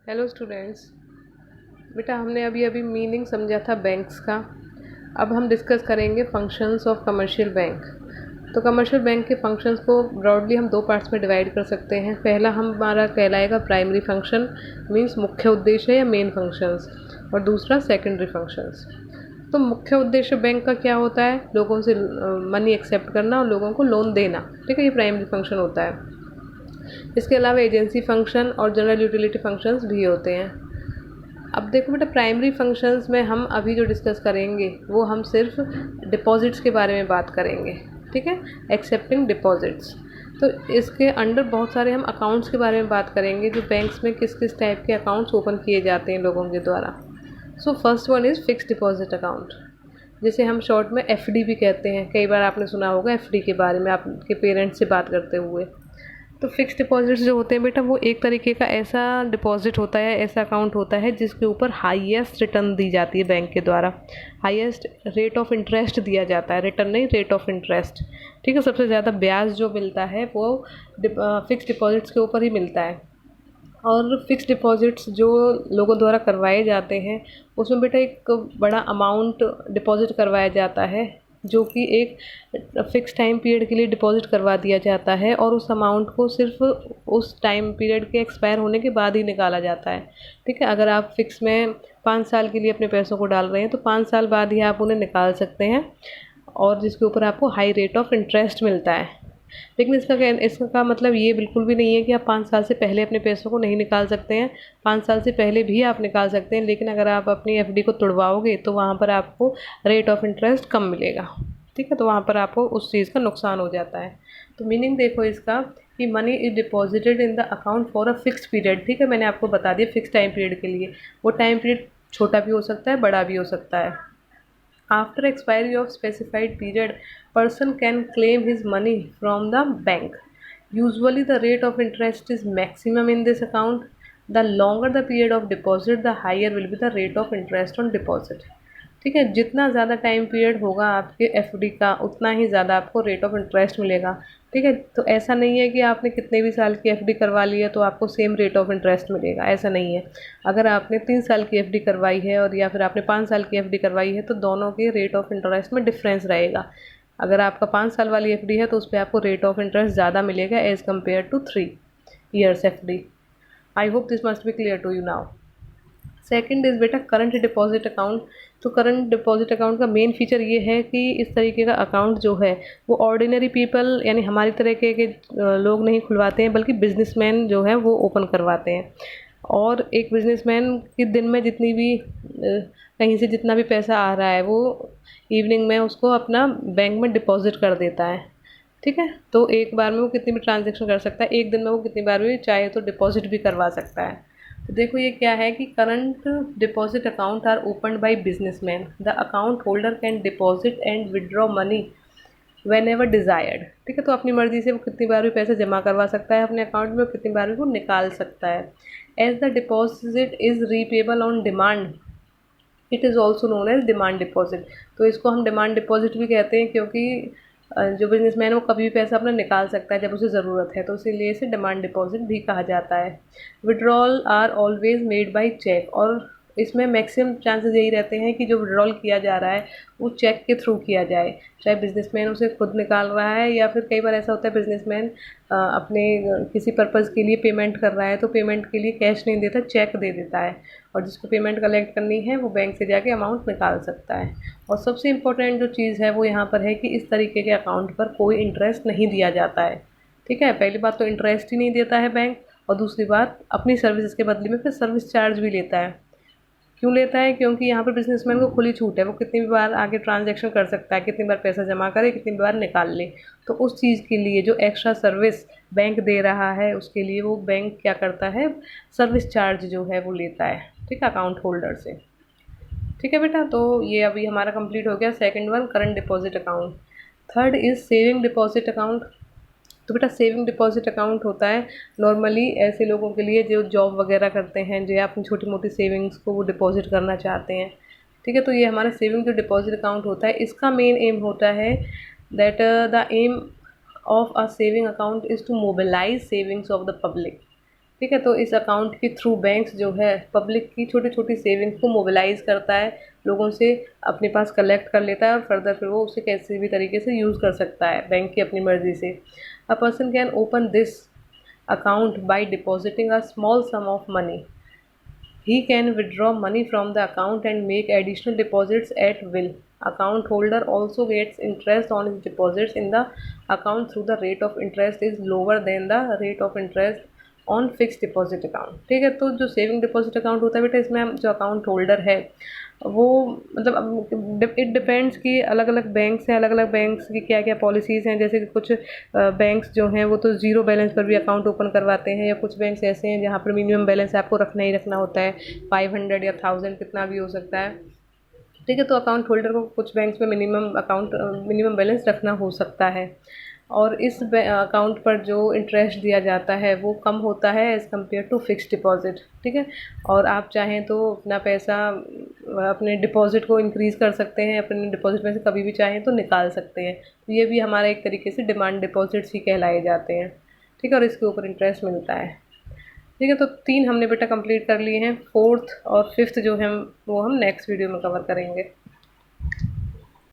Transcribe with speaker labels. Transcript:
Speaker 1: Hello students. बेटा हमने अभी अभी मीनिंग समझा था बैंक्स का। अब हम डिस्कस करेंगे फंक्शंस ऑफ कमर्शियल बैंक। तो कमर्शियल बैंक के फंक्शंस को ब्रॉडली हम दो पार्ट्स में डिवाइड कर सकते हैं। पहला हमारा कहलाएगा प्राइमरी फंक्शन, मीन्स मुख्य उद्देश्य या मेन फंक्शंस, और दूसरा सेकेंडरी फंक्शंस। तो मुख्य उद्देश्य बैंक का क्या होता है? लोगों से मनी एक्सेप्ट करना और लोगों को लोन देना। ठीक है, ये प्राइमरी फंक्शन होता है। इसके अलावा एजेंसी फंक्शन और जनरल यूटिलिटी फंक्शंस भी होते हैं। अब देखो बेटा, प्राइमरी फंक्शंस में हम अभी जो डिस्कस करेंगे वो हम सिर्फ डिपॉजिट्स के बारे में बात करेंगे। ठीक है, एक्सेप्टिंग डिपॉजिट्स। तो इसके अंडर बहुत सारे हम अकाउंट्स के बारे में बात करेंगे, जो बैंक्स में किस किस टाइप के अकाउंट्स ओपन किए जाते हैं लोगों के द्वारा। So first one is fixed deposit account, जिसे हम शॉर्ट में एफडी भी कहते हैं। कई बार आपने सुना होगा एफडी के बारे में आपके पेरेंट्स से बात करते हुए। तो फिक्स्ड डिपॉजिट्स जो होते हैं बेटा, वो एक तरीके का ऐसा डिपॉजिट होता है, ऐसा अकाउंट होता है जिसके ऊपर हाईएस्ट रिटर्न दी जाती है बैंक के द्वारा। हाईएस्ट रेट ऑफ इंटरेस्ट दिया जाता है, रिटर्न नहीं, रेट ऑफ इंटरेस्ट। ठीक है, सबसे ज़्यादा ब्याज जो मिलता है वो फिक्स्ड डिपॉजिट्स के ऊपर ही मिलता है। और फिक्स्ड डिपॉजिट्स जो लोगों द्वारा करवाए जाते हैं उसमें बेटा एक बड़ा अमाउंट डिपॉजिट करवाया जाता है, जो कि एक फ़िक्स टाइम पीरियड के लिए डिपॉजिट करवा दिया जाता है, और उस अमाउंट को सिर्फ उस टाइम पीरियड के एक्सपायर होने के बाद ही निकाला जाता है। ठीक है, अगर आप फिक्स में 5 साल के लिए अपने पैसों को डाल रहे हैं तो 5 साल बाद ही आप उन्हें निकाल सकते हैं, और जिसके ऊपर आपको हाई रेट ऑफ इंटरेस्ट मिलता है। लेकिन इसका मतलब ये बिल्कुल भी नहीं है कि आप 5 साल से पहले अपने पैसों को नहीं निकाल सकते हैं। 5 साल से पहले भी आप निकाल सकते हैं, लेकिन अगर आप अपनी एफडी को तुड़वाओगे तो वहाँ पर आपको रेट ऑफ इंटरेस्ट कम मिलेगा। ठीक है, तो वहाँ पर आपको उस चीज़ का नुकसान हो जाता है। तो मीनिंग देखो इसका कि money is deposited in the account for a fixed period. ठीक है, मैंने आपको बता दिया फिक्स टाइम पीरियड के लिए। वो टाइम पीरियड छोटा भी हो सकता है, बड़ा भी हो सकता है। After expiry of specified period, person can claim his money from the bank. Usually the rate of interest is maximum in this account. The longer the period of deposit, the higher will be the rate of interest on deposit. ठीक है, जितना ज़्यादा time period होगा आपके FD का उतना ही ज़्यादा आपको रेट ऑफ इंटरेस्ट मिलेगा। ठीक है, तो ऐसा नहीं है कि आपने कितने भी साल की एफडी करवा ली है तो आपको सेम रेट ऑफ इंटरेस्ट मिलेगा, ऐसा नहीं है। अगर आपने 3 साल की एफडी करवाई है और या फिर आपने 5 साल की एफडी करवाई है तो दोनों के रेट ऑफ इंटरेस्ट में डिफरेंस रहेगा। अगर आपका 5 साल वाली एफडी है तो उस पर आपको रेट ऑफ इंटरेस्ट ज़्यादा मिलेगा as compare to 3 years FD. I hope this must be clear to you now. Second is बेटा करंट डिपॉजिट अकाउंट। तो करंट डिपॉजिट अकाउंट का मेन फीचर ये है कि इस तरीके का अकाउंट जो है वो ऑर्डिनरी पीपल यानी हमारी तरह के लोग नहीं खुलवाते हैं, बल्कि बिजनेसमैन जो है वो ओपन करवाते हैं। और एक बिजनेसमैन के दिन में जितनी भी कहीं से जितना भी पैसा आ रहा है वो इवनिंग में उसको अपना बैंक में डिपॉजिट कर देता है। ठीक है, तो एक बार में वो कितनी भी ट्रांजेक्शन कर सकता है, एक दिन में वो कितनी बार भी चाहे तो डिपॉजिट भी करवा सकता है। तो देखो ये क्या है कि current deposit account are opened by businessman. The account holder can deposit and withdraw money whenever desired. ठीक है, तो अपनी मर्ज़ी से वो कितनी बार भी पैसा जमा करवा सकता है अपने अकाउंट में, कितनी बार भी वो निकाल सकता है। As the deposit is repayable on demand, it is also known as demand deposit. तो इसको हम डिमांड डिपॉजिट भी कहते हैं, क्योंकि जो बिजनेसमैन है वो कभी भी पैसा अपना निकाल सकता है जब उसे ज़रूरत है, तो इसीलिए इसे डिमांड डिपॉजिट भी कहा जाता है। Withdrawal are always made by cheque, और इसमें मैक्सिमम चांसेस यही रहते हैं कि जो विड्रॉल किया जा रहा है वो चेक के थ्रू किया जाए, चाहे बिजनेसमैन उसे खुद निकाल रहा है या फिर कई बार ऐसा होता है बिजनेसमैन अपने किसी पर्पज़ के लिए पेमेंट कर रहा है तो पेमेंट के लिए कैश नहीं देता, चेक दे देता है, और जिसको पेमेंट कलेक्ट करनी है वो बैंक से जाके अमाउंट निकाल सकता है। और सबसे इम्पोर्टेंट जो चीज़ है वो यहाँ पर है कि इस तरीके के अकाउंट पर कोई इंटरेस्ट नहीं दिया जाता है। ठीक है, पहली बात तो इंटरेस्ट ही नहीं देता है बैंक, और दूसरी बात अपनी सर्विसेज के बदले में फिर सर्विस चार्ज भी लेता है। क्यों लेता है? क्योंकि यहाँ पर बिजनेसमैन को खुली छूट है, वो कितनी भी बार आगे ट्रांजैक्शन कर सकता है, कितनी बार पैसा जमा करे, कितनी बार निकाल ले। तो उस चीज़ के लिए जो एक्स्ट्रा सर्विस बैंक दे रहा है उसके लिए वो बैंक क्या करता है, सर्विस चार्ज जो है वो लेता है। ठीक है, अकाउंट होल्डर से। ठीक है बेटा, तो ये अभी हमारा कंप्लीट हो गया second one, current deposit account. Third is saving deposit account. तो बेटा सेविंग डिपॉजिट अकाउंट होता है नॉर्मली ऐसे लोगों के लिए जो जॉब वगैरह करते हैं, जो अपनी छोटी मोटी सेविंग्स को वो डिपॉजिट करना चाहते हैं। ठीक है, तो ये हमारा सेविंग जो डिपॉजिट अकाउंट होता है इसका मेन एम होता है that the aim of a saving account is to mobilise savings of the public. ठीक है। तो इस अकाउंट के थ्रू बैंक्स जो है पब्लिक की छोटी छोटी सेविंग्स को मोबिलाइज करता है, लोगों से अपने पास कलेक्ट कर लेता है और फर्दर फिर वो उसे कैसे भी तरीके से यूज़ कर सकता है बैंक की अपनी मर्जी से। A person can open this account by depositing a small sum of money. He can withdraw money from the account and make additional deposits at will. Account holder also gets interest on his deposits in the account through the rate of interest is lower than the rate of interest on fix deposit account. ठीक है। तो जो saving deposit account होता है बेटा, इसमें हम जो अकाउंट होल्डर है वो मतलब इट डिपेंड्स कि अलग अलग बैंक्स हैं, अलग अलग बैंक्स की क्या क्या पॉलिसीज़ हैं। जैसे कि कुछ बैंक्स जो हैं वो तो ज़ीरो बैलेंस पर भी अकाउंट ओपन करवाते हैं, या कुछ बैंक्स ऐसे हैं जहाँ पर मिनिमम बैलेंस आपको रखना ही रखना होता है, 500 या 1000 कितना भी हो सकता है। ठीक है। तो अकाउंट होल्डर को कुछ बैंक्स में मिनिमम बैलेंस रखना हो सकता है, और इस अकाउंट पर जो इंटरेस्ट दिया जाता है वो कम होता है as compare to fix deposit. ठीक है। और आप चाहें तो अपना पैसा अपने डिपॉज़िट को इंक्रीज़ कर सकते हैं, अपने डिपॉज़िट में से कभी भी चाहें तो निकाल सकते हैं। तो ये भी हमारा एक तरीके से डिमांड डिपॉज़िट्स ही कहलाए जाते हैं। ठीक है। और इसके ऊपर इंटरेस्ट मिलता है। ठीक है। तो 3 हमने बेटा कंप्लीट कर लिए हैं, 4th और 5th जो है वो हम नेक्स्ट वीडियो में कवर करेंगे।